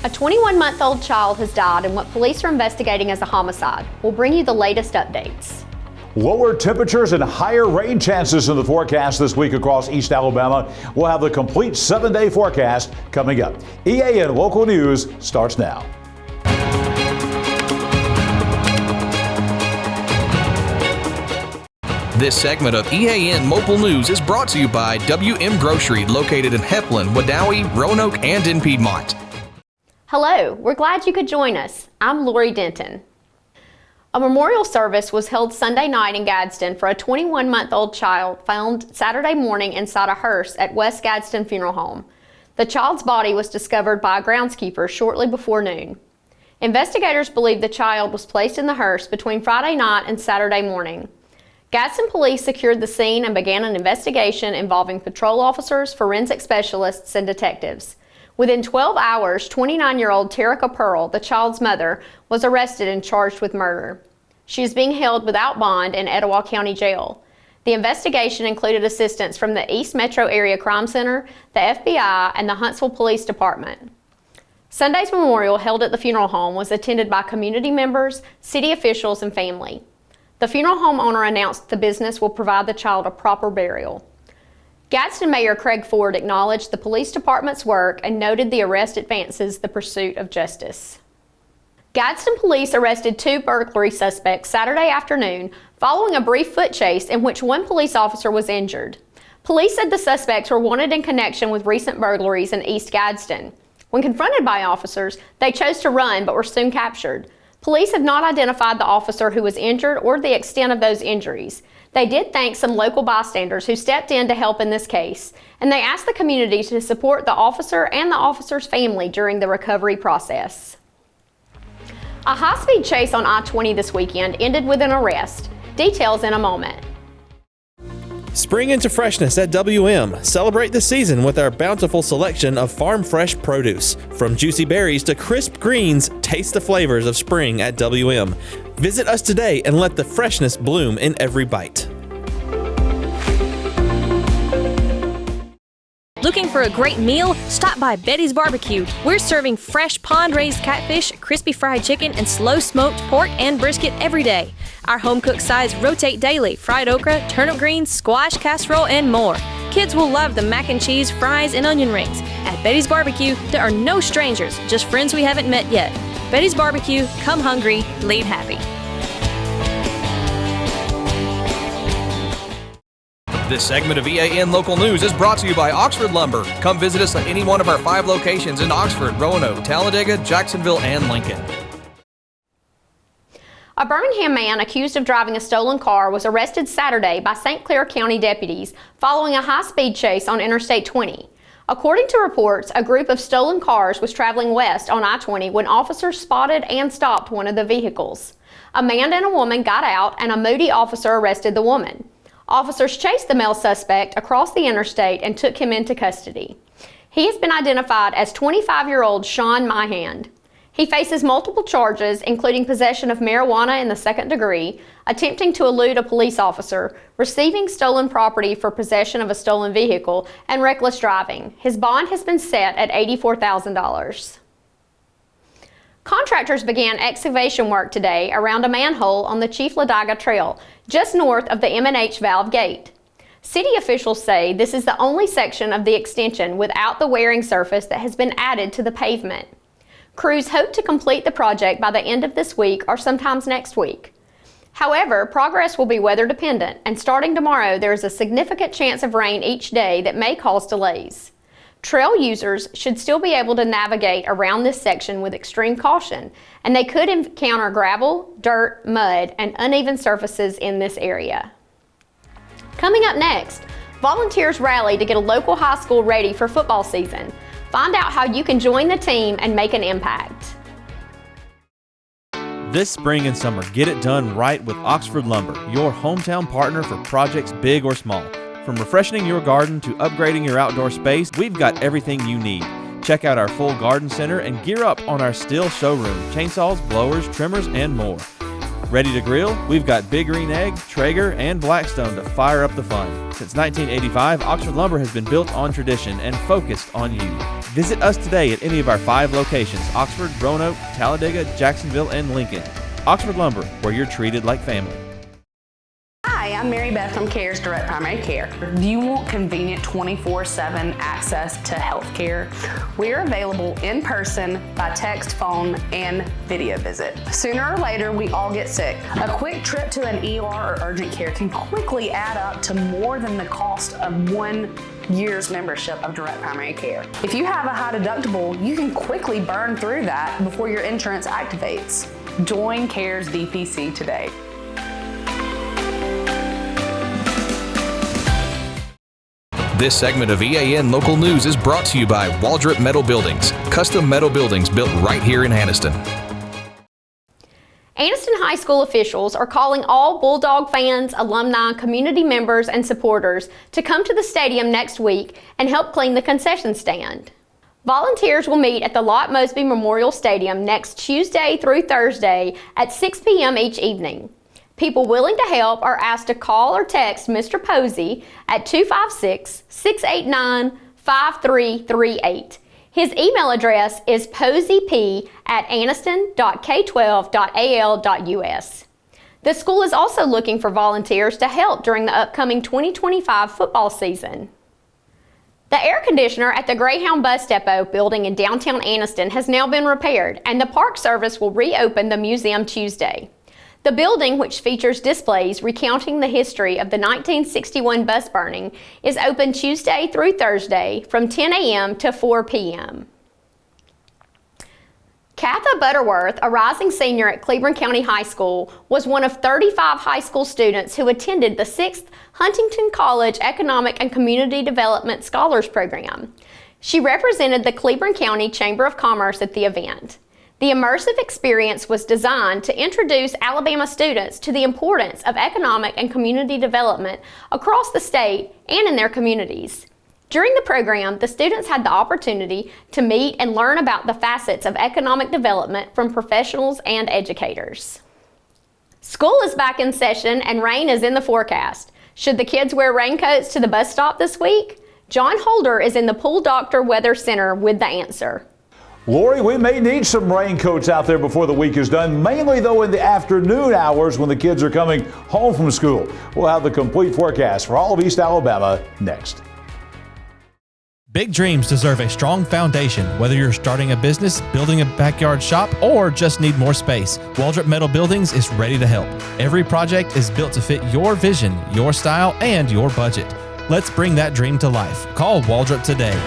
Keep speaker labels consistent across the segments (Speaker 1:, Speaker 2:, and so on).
Speaker 1: A 21-month-old child has died in what police are investigating as a homicide. We'll bring you the latest updates.
Speaker 2: Lower temperatures and higher rain chances in the forecast this week across East Alabama. We'll have the complete 7-day forecast coming up. EAN Local News starts now.
Speaker 3: This segment of EAN Local News is brought to you by WM Grocery, located in Heflin, Wadowee, Roanoke, and in Piedmont.
Speaker 1: Hello, we're glad you could join us. I'm Lori Denton. A memorial service was held Sunday night in Gadsden for a 21-month-old child found Saturday morning inside a hearse at West Gadsden Funeral Home. The child's body was discovered by a groundskeeper shortly before noon. Investigators believe the child was placed in the hearse between Friday night and Saturday morning. Gadsden police secured the scene and began an investigation involving patrol officers, forensic specialists, and detectives. Within 12 hours, 29-year-old Terica Pearl, the child's mother, was arrested and charged with murder. She is being held without bond in Etowah County Jail. The investigation included assistance from the East Metro Area Crime Center, the FBI, and the Huntsville Police Department. Sunday's memorial held at the funeral home was attended by community members, city officials, and family. The funeral home owner announced the business will provide the child a proper burial. Gadsden Mayor Craig Ford acknowledged the police department's work and noted the arrest advances the pursuit of justice. Gadsden police arrested 2 burglary suspects Saturday afternoon following a brief foot chase in which one police officer was injured. Police said the suspects were wanted in connection with recent burglaries in East Gadsden. When confronted by officers, they chose to run but were soon captured. Police have not identified the officer who was injured or the extent of those injuries. They did thank some local bystanders who stepped in to help in this case, and they asked the community to support the officer and the officer's family during the recovery process. A high-speed chase on I-20 this weekend ended with an arrest. Details in a moment.
Speaker 4: Spring into freshness at WM. Celebrate the season with our bountiful selection of farm fresh produce. From juicy berries to crisp greens, taste the flavors of spring at WM. Visit us today and let the freshness bloom in every bite.
Speaker 5: Looking for a great meal? Stop by Betty's Barbecue. We're serving fresh pond-raised catfish, crispy fried chicken, and slow-smoked pork and brisket every day. Our home-cooked sides rotate daily: fried okra, turnip greens, squash casserole, and more. Kids will love the mac and cheese, fries, and onion rings. At Betty's Barbecue, there are no strangers, just friends we haven't met yet. Betty's Barbecue, come hungry, leave happy.
Speaker 3: This segment of EAN Local News is brought to you by Oxford Lumber. Come visit us at any one of our 5 locations in Oxford, Roanoke, Talladega, Jacksonville, and Lincoln.
Speaker 1: A Birmingham man accused of driving a stolen car was arrested Saturday by St. Clair County deputies following a high-speed chase on Interstate 20. According to reports, a group of stolen cars was traveling west on I-20 when officers spotted and stopped one of the vehicles. A man and a woman got out, and a moody officer arrested the woman. Officers chased the male suspect across the interstate and took him into custody. He has been identified as 25-year-old Sean Myhand. He faces multiple charges, including possession of marijuana in the 2nd degree, attempting to elude a police officer, receiving stolen property for possession of a stolen vehicle, and reckless driving. His bond has been set at $84,000. Contractors began excavation work today around a manhole on the Chief Ladiga Trail, just north of the M&H Valve Gate. City officials say this is the only section of the extension without the wearing surface that has been added to the pavement. Crews hope to complete the project by the end of this week or sometimes next week. However, progress will be weather dependent, and starting tomorrow there is a significant chance of rain each day that may cause delays. Trail users should still be able to navigate around this section with extreme caution, and they could encounter gravel, dirt, mud, and uneven surfaces in this area. Coming up next, volunteers rally to get a local high school ready for football season. Find out how you can join the team and make an impact.
Speaker 4: This spring and summer, get it done right with Oxford Lumber, your hometown partner for projects big or small. From refreshing your garden to upgrading your outdoor space, we've got everything you need. Check out our full garden center and gear up on our Stihl showroom, chainsaws, blowers, trimmers, and more. Ready to grill? We've got Big Green Egg, Traeger, and Blackstone to fire up the fun. Since 1985, Oxford Lumber has been built on tradition and focused on you. Visit us today at any of our 5 locations: Oxford, Roanoke, Talladega, Jacksonville, and Lincoln. Oxford Lumber, where you're treated like family.
Speaker 6: Hi, I'm Mary Beth from CARES Direct Primary Care. Do you want convenient 24/7 access to health care? We're available in person, by text, phone, and video visit. Sooner or later, we all get sick. A quick trip to an ER or urgent care can quickly add up to more than the cost of 1 year's membership of Direct Primary Care. If you have a high deductible, you can quickly burn through that before your insurance activates. Join CARES DPC today.
Speaker 3: This segment of EAN Local News is brought to you by Waldrop Metal Buildings, custom metal buildings built right here in Anniston.
Speaker 1: Anniston High School officials are calling all Bulldog fans, alumni, community members, and supporters to come to the stadium next week and help clean the concession stand. Volunteers will meet at the Lott Mosby Memorial Stadium next Tuesday through Thursday at 6 p.m. each evening. People willing to help are asked to call or text Mr. Posey at 256-689-5338. His email address is poseyp@anniston.k12.al.us. The school is also looking for volunteers to help during the upcoming 2025 football season. The air conditioner at the Greyhound Bus Depot building in downtown Anniston has now been repaired, and the Park Service will reopen the museum Tuesday. The building, which features displays recounting the history of the 1961 bus burning, is open Tuesday through Thursday from 10 a.m. to 4 p.m. Katha Butterworth, a rising senior at Cleburne County High School, was one of 35 high school students who attended the 6th Huntington College Economic and Community Development Scholars Program. She represented the Cleburne County Chamber of Commerce at the event. The immersive experience was designed to introduce Alabama students to the importance of economic and community development across the state and in their communities. During the program, the students had the opportunity to meet and learn about the facets of economic development from professionals and educators. School is back in session and rain is in the forecast. Should the kids wear raincoats to the bus stop this week? John Holder is in the Pool Doctor Weather Center with the answer.
Speaker 2: Lori, we may need some raincoats out there before the week is done, mainly though in the afternoon hours when the kids are coming home from school. We'll have the complete forecast for all of East Alabama next.
Speaker 4: Big dreams deserve a strong foundation. Whether you're starting a business, building a backyard shop, or just need more space, Waldrop Metal Buildings is ready to help. Every project is built to fit your vision, your style, and your budget. Let's bring that dream to life. Call Waldrop today.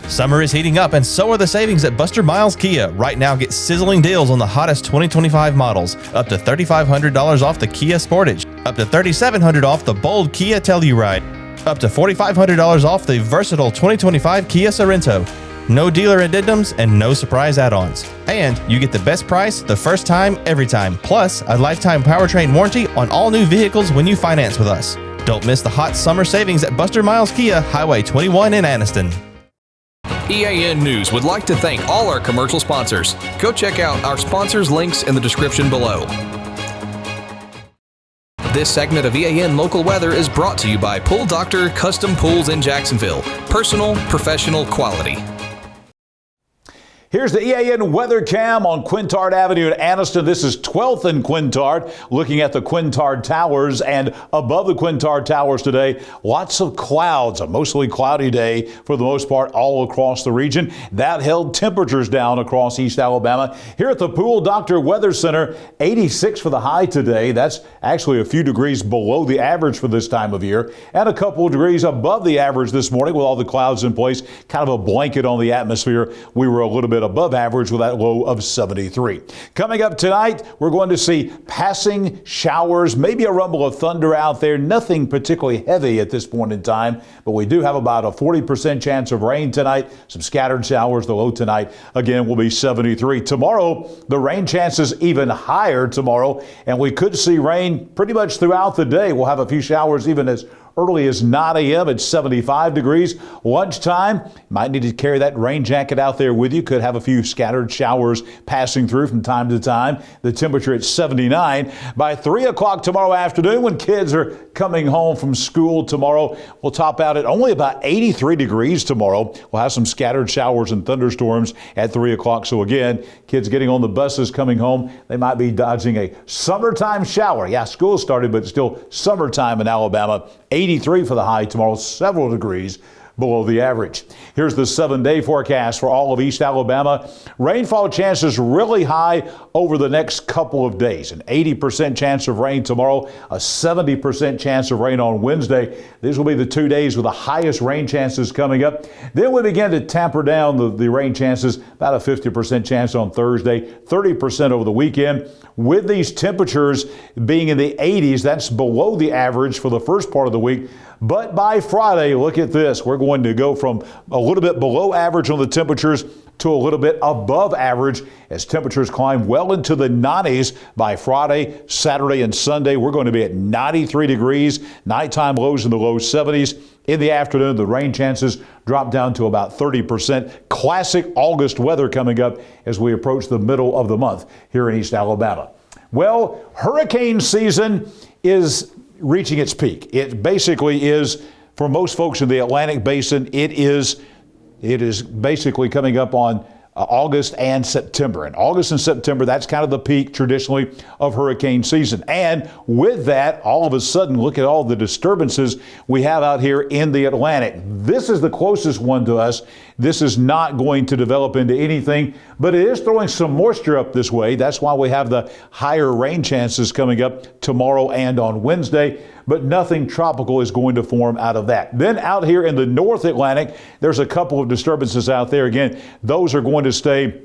Speaker 4: Summer is heating up, and so are the savings at Buster Miles Kia. Right now, get sizzling deals on the hottest 2025 models. Up to $3,500 off the Kia Sportage. Up to $3,700 off the bold Kia Telluride. Up to $4,500 off the versatile 2025 Kia Sorento. No dealer addendums and no surprise add-ons. And you get the best price the first time, every time. Plus, a lifetime powertrain warranty on all new vehicles when you finance with us. Don't miss the hot summer savings at Buster Miles Kia, Highway 21 in Anniston.
Speaker 3: EAN News would like to thank all our commercial sponsors. Go check out our sponsors' links in the description below. This segment of EAN Local Weather is brought to you by Pool Doctor Custom Pools in Jacksonville. Personal, professional, quality.
Speaker 2: Here's the EAN weather cam on Quintard Avenue in Anniston. This is 12th and Quintard, looking at the Quintard Towers. And above the Quintard Towers today, lots of clouds. A mostly cloudy day for the most part all across the region. That held temperatures down across East Alabama. Here at the Pool Doctor Weather Center, 86 for the high today. That's actually a few degrees below the average for this time of year, and a couple of degrees above the average this morning with all the clouds in place. Kind of a blanket on the atmosphere. We were a little bit above average with that low of 73. Coming up tonight, we're going to see passing showers, maybe a rumble of thunder out there. Nothing particularly heavy at this point in time, but we do have about a 40% chance of rain tonight. Some scattered showers. The low tonight, again, will be 73. Tomorrow, the rain chances even higher tomorrow, and we could see rain pretty much throughout the day. We'll have a few showers even as early as 9 a.m. at 75 degrees. Lunchtime, might need to carry that rain jacket out there with you. Could have a few scattered showers passing through from time to time. The temperature at 79. By 3 o'clock tomorrow afternoon, when kids are coming home from school tomorrow, we'll top out at only about 83 degrees tomorrow. We'll have some scattered showers and thunderstorms at 3 o'clock. So again, kids getting on the buses coming home, they might be dodging a summertime shower. Yeah, school started, but it's still summertime in Alabama. 83 for the high tomorrow, several degrees below the average. Here's the 7-day forecast for all of East Alabama. Rainfall chances really high over the next couple of days. An 80% chance of rain tomorrow, a 70% chance of rain on Wednesday. These will be the 2 days with the highest rain chances coming up. Then we begin to tamper down the rain chances, about a 50% chance on Thursday, 30% over the weekend. With these temperatures being in the 80s, that's below the average for the first part of the week. But by Friday, look at this. We're going to go from a little bit below average on the temperatures to a little bit above average as temperatures climb well into the 90s by Friday, Saturday, and Sunday. We're going to be at 93 degrees, nighttime lows in the low 70s. In the afternoon, the rain chances drop down to about 30%. Classic August weather coming up as we approach the middle of the month here in East Alabama. Well, hurricane season is reaching its peak. It basically is, for most folks in the Atlantic Basin, it is basically coming up on August and September. And August and September, that's kind of the peak traditionally of hurricane season. And with that, all of a sudden, look at all the disturbances we have out here in the Atlantic. This is the closest one to us. This is not going to develop into anything, but it is throwing some moisture up this way. That's why we have the higher rain chances coming up tomorrow and on Wednesday. But nothing tropical is going to form out of that. Then out here in the North Atlantic, there's a couple of disturbances out there. Again, those are going to stay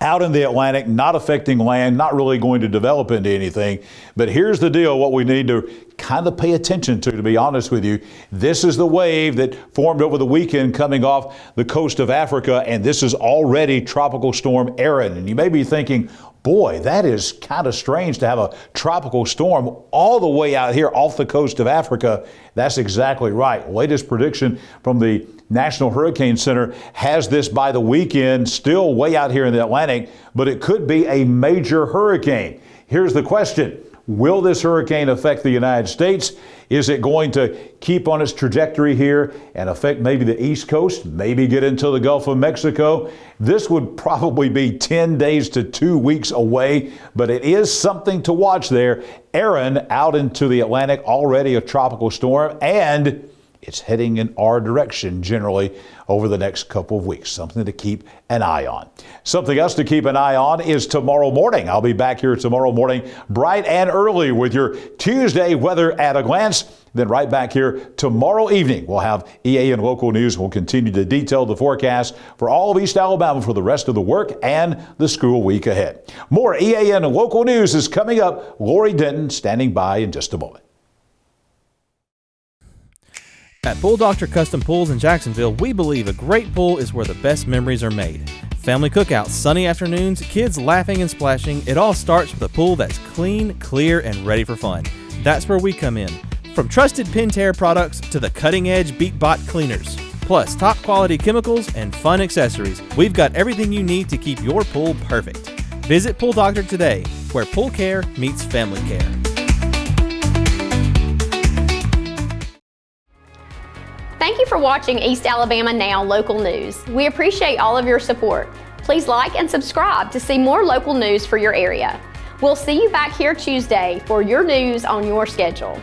Speaker 2: out in the Atlantic, not affecting land, not really going to develop into anything. But here's the deal, what we need to kind of pay attention to be honest with you. This is the wave that formed over the weekend coming off the coast of Africa, and this is already Tropical Storm Erin. And you may be thinking, boy, that is kind of strange to have a tropical storm all the way out here off the coast of Africa. That's exactly right. Latest prediction from the National Hurricane Center has this by the weekend, still way out here in the Atlantic, but it could be a major hurricane. Here's the question. Will this hurricane affect the United States? Is it going to keep on its trajectory here and affect maybe the East Coast, maybe get into the Gulf of Mexico? This would probably be 10 days to 2 weeks away, but it is something to watch there. Erin out into the Atlantic, already a tropical storm, and it's heading in our direction generally over the next couple of weeks. Something to keep an eye on. Something else to keep an eye on is tomorrow morning. I'll be back here tomorrow morning, bright and early, with your Tuesday weather at a glance. Then right back here tomorrow evening, we'll have EAN Local News. We'll continue to detail the forecast for all of East Alabama for the rest of the work and the school week ahead. More EAN Local News is coming up. Lori Denton standing by in just a moment.
Speaker 4: At Pool Doctor Custom Pools in Jacksonville, we believe a great pool is where the best memories are made. Family cookouts, sunny afternoons, kids laughing and splashing, it all starts with a pool that's clean, clear, and ready for fun. That's where we come in. From trusted Pentair products to the cutting-edge BeatBot cleaners, plus top quality chemicals and fun accessories, we've got everything you need to keep your pool perfect. Visit Pool Doctor today, where pool care meets family care.
Speaker 1: Thank you for watching East Alabama Now Local News. We appreciate all of your support. Please like and subscribe to see more local news for your area. We'll see you back here Tuesday for your news on your schedule.